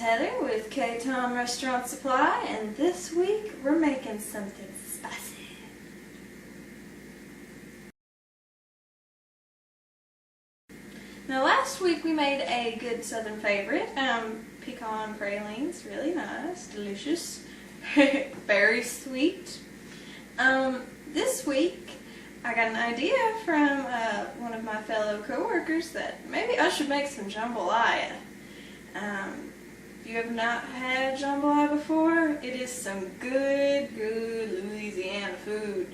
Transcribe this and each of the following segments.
Heather with K-Tom Restaurant Supply, and this week we're making something spicy. Now last week we made a good southern favorite, pecan pralines, really nice, delicious, very sweet. This week I got an idea from one of my fellow co-workers that maybe I should make some jambalaya. If you have not had jambalaya before, it is some good Louisiana food.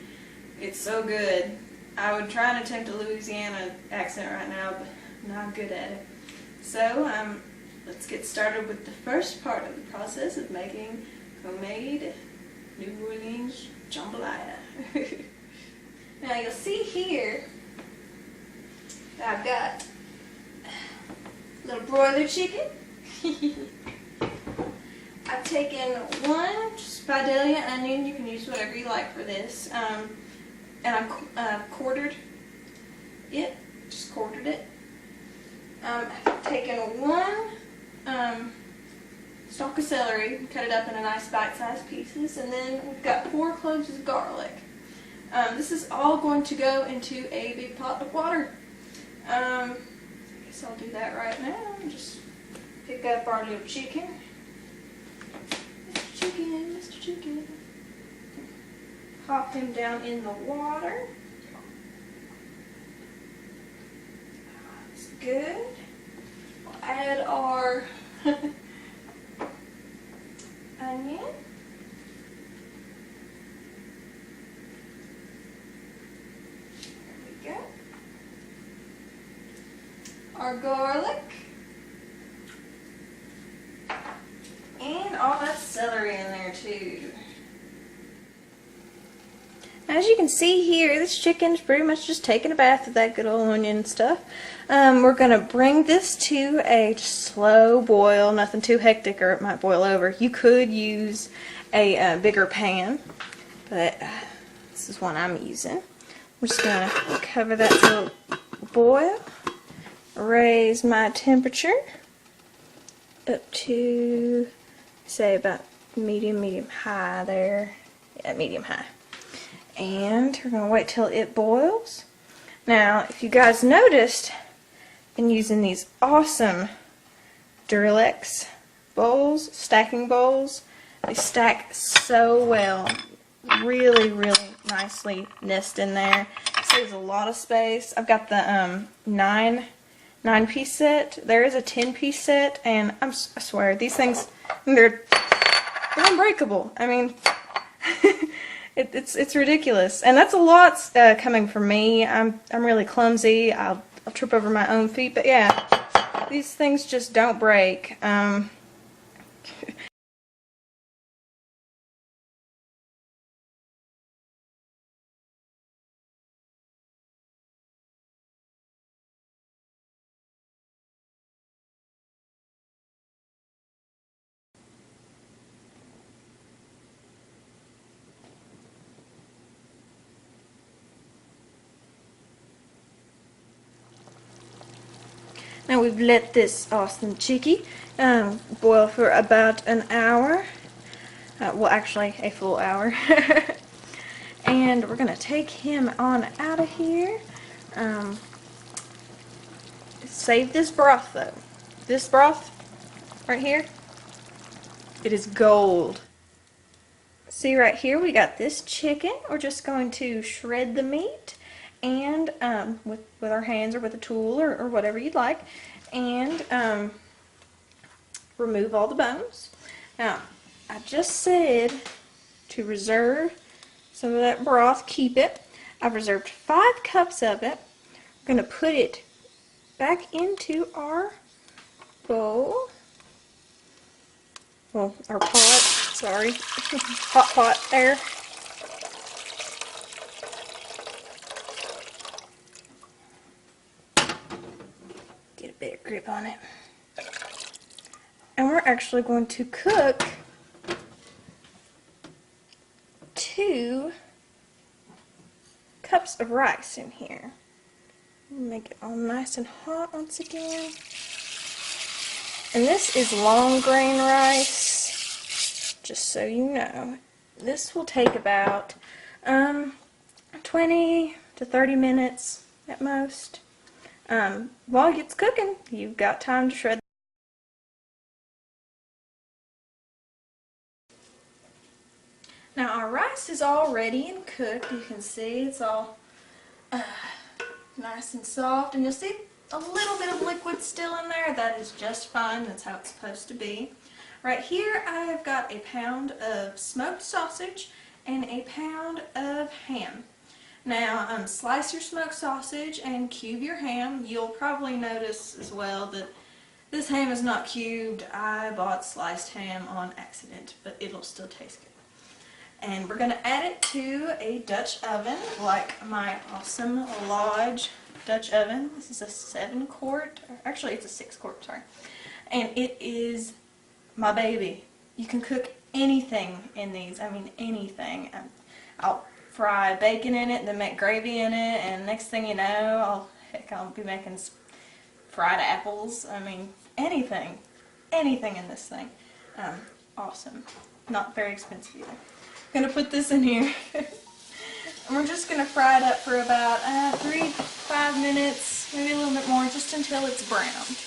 It's so good. I would try and attempt a Louisiana accent right now, but I'm not good at it. So, let's get started with the first part of the process of making homemade New Orleans jambalaya. Now you'll see here that I've got a little broiler chicken. I've taken one Vidalia onion, you can use whatever you like for this, and I've quartered it, just quartered it. I've taken one stalk of celery, cut it up into nice bite-sized pieces, and then we've got 4 cloves of garlic. This is all going to go into a big pot of water. I guess I'll do that right now. Just pick up our little chicken. Mr. Chicken. Pop him down in the water. That's good. We'll add our onion. There we go. Our garlic. And all that celery in there too. As you can see here, this chicken's pretty much just taking a bath with that good old onion and stuff. We're going to bring this to a slow boil, nothing too hectic or it might boil over. You could use a bigger pan, but this is one I'm using. We're just going to cover that to boil, raise my temperature up to, say, about medium high there. Yeah, medium high. And we're going to wait till it boils. Now, if you guys noticed, I've been using these awesome Duralex bowls, stacking bowls. They stack so well. Really nicely nest in there. Saves a lot of space. I've got the 9-piece set. There is a 10-piece set, and I swear, these things, they're unbreakable. I mean, it's ridiculous, and that's a lot coming from me. I'm really clumsy. I'll trip over my own feet, but yeah, these things just don't break. Now we've let this awesome chickie boil for about an hour. Well, actually, a full hour. And we're going to take him on out of here. Save this broth, though. This broth right here, it is gold. See right here, we got this chicken. We're just going to shred the meat, and with our hands or with a tool or whatever you'd like, and remove all the bones. Now, I just said to reserve some of that broth, keep it. I've reserved 5 cups of it. We're going to put it back into our bowl. Well, our pot, sorry, hot pot there. Get a better grip on it. And we're actually going to cook 2 cups of rice in here. Make it all nice and hot once again. And this is long grain rice, just so you know. This will take about 20 to 30 minutes at most. While it's cooking, you've got time to shred. Now our rice is all ready and cooked. You can see it's all nice and soft, and you'll see a little bit of liquid still in there. That is just fine. That's how it's supposed to be. Right here I have got a pound of smoked sausage and a pound of ham. Now slice your smoked sausage and cube your ham. You'll probably notice as well that this ham is not cubed. I bought sliced ham on accident, but it'll still taste good. And we're going to add it to a Dutch oven, like my awesome Lodge Dutch oven. This is a 7-quart, actually it's a 6-quart, sorry. And it is my baby. You can cook anything in these, I mean anything. I'll fry bacon in it, then make gravy in it, and next thing you know, I'll be making fried apples. I mean, anything in this thing. Awesome. Not very expensive either. I'm going to put this in here. And we're just going to fry it up for about 3 to 5 minutes, maybe a little bit more, just until it's browned.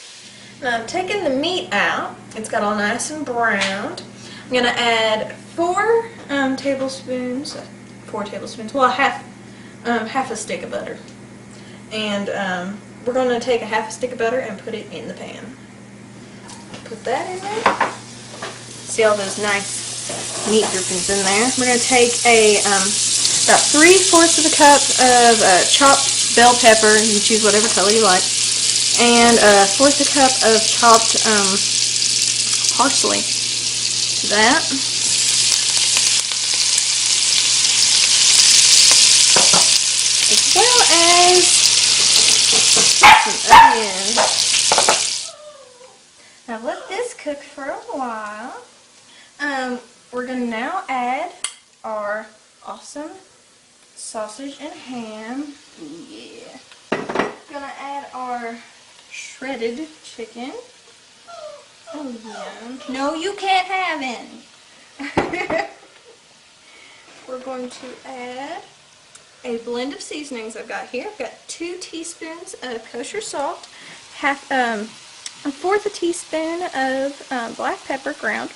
Now I'm taking the meat out. It's got all nice and browned. I'm going to add 4 tablespoons, well half a stick of butter. And we're going to take a half a stick of butter and put it in the pan. Put that in there. See all those nice meat groupings in there. We're going to take about 3/4 of a cup of chopped bell pepper. You can choose whatever color you like. And 1/4 cup of chopped parsley. That. As well as some onions. Now let this cook for a while. We're going to now add our awesome sausage and ham. Yeah. We're going to add our shredded chicken. Oh yeah. No, you can't have any. We're going to add a blend of seasonings I've got here. I've got 2 teaspoons of kosher salt, 1/4 a teaspoon of black pepper ground,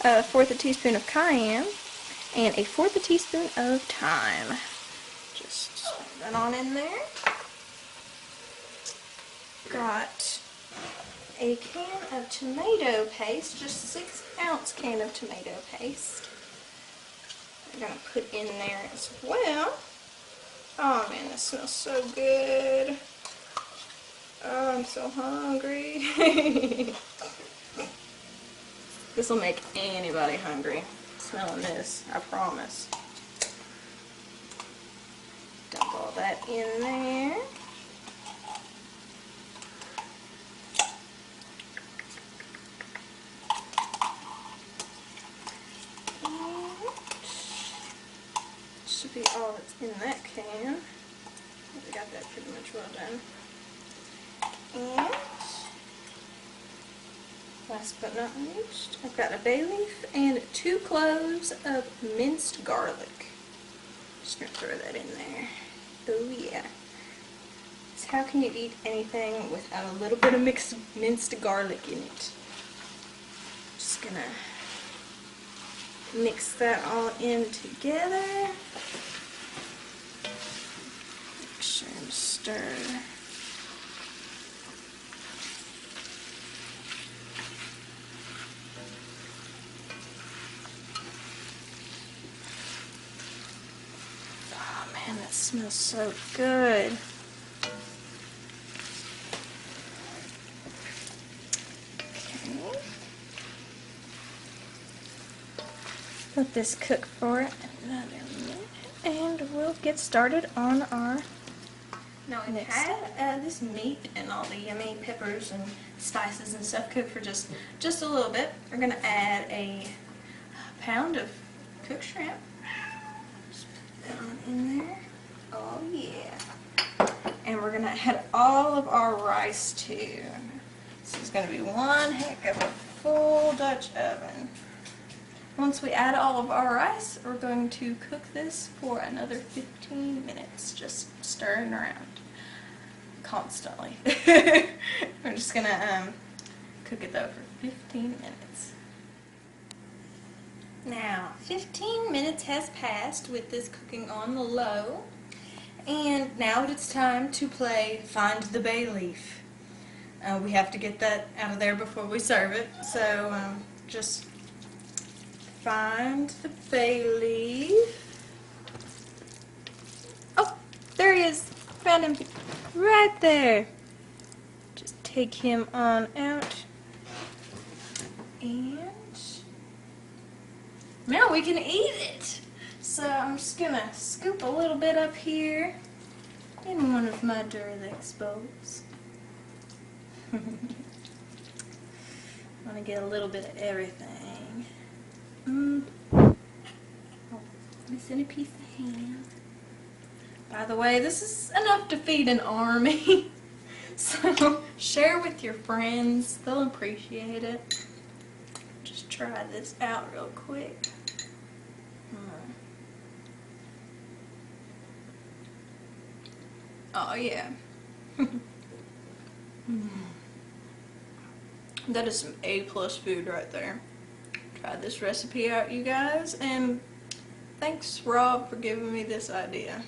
1/4 a teaspoon of cayenne, and 1/4 a teaspoon of thyme. Just put that on in there. Got a can of tomato paste, just 6-ounce can of tomato paste. I'm going to put in there as well. Oh man, this smells so good. Oh, I'm so hungry. This will make anybody hungry, smelling this, I promise. Dump all that in there. Should be all that's in that can. I got that pretty much well done. And last but not least, I've got a bay leaf and 2 cloves of minced garlic. Just gonna throw that in there. Oh yeah. So how can you eat anything without a little bit of minced garlic in it? Just gonna mix that all in together. Make sure and stir. Oh man, that smells so good. Let this cook for another minute, and we'll get started on our Now we've had this meat and all the yummy peppers and spices and stuff cooked for just a little bit. We're going to add a pound of cooked shrimp. Just put that on in there. Oh yeah. And we're going to add all of our rice too. This is going to be one heck of a full Dutch oven. Once we add all of our rice, we're going to cook this for another 15 minutes, just stirring around constantly. We're just going to cook it though for 15 minutes. Now, 15 minutes has passed with this cooking on the low, and now it's time to play Find the Bay Leaf. We have to get that out of there before we serve it, so just find the bay leaf. Oh, there he is. Found him right there. Just take him on out. And now we can eat it. So I'm just gonna scoop a little bit up here in one of my Duralex bowls. I'm gonna get a little bit of everything. Oh, missing a piece of ham. By the way, this is enough to feed an army. So share with your friends, they'll appreciate it. Just try this out real quick. Oh yeah. That is some A+ food right there. Try this recipe out, you guys, and thanks Rob for giving me this idea.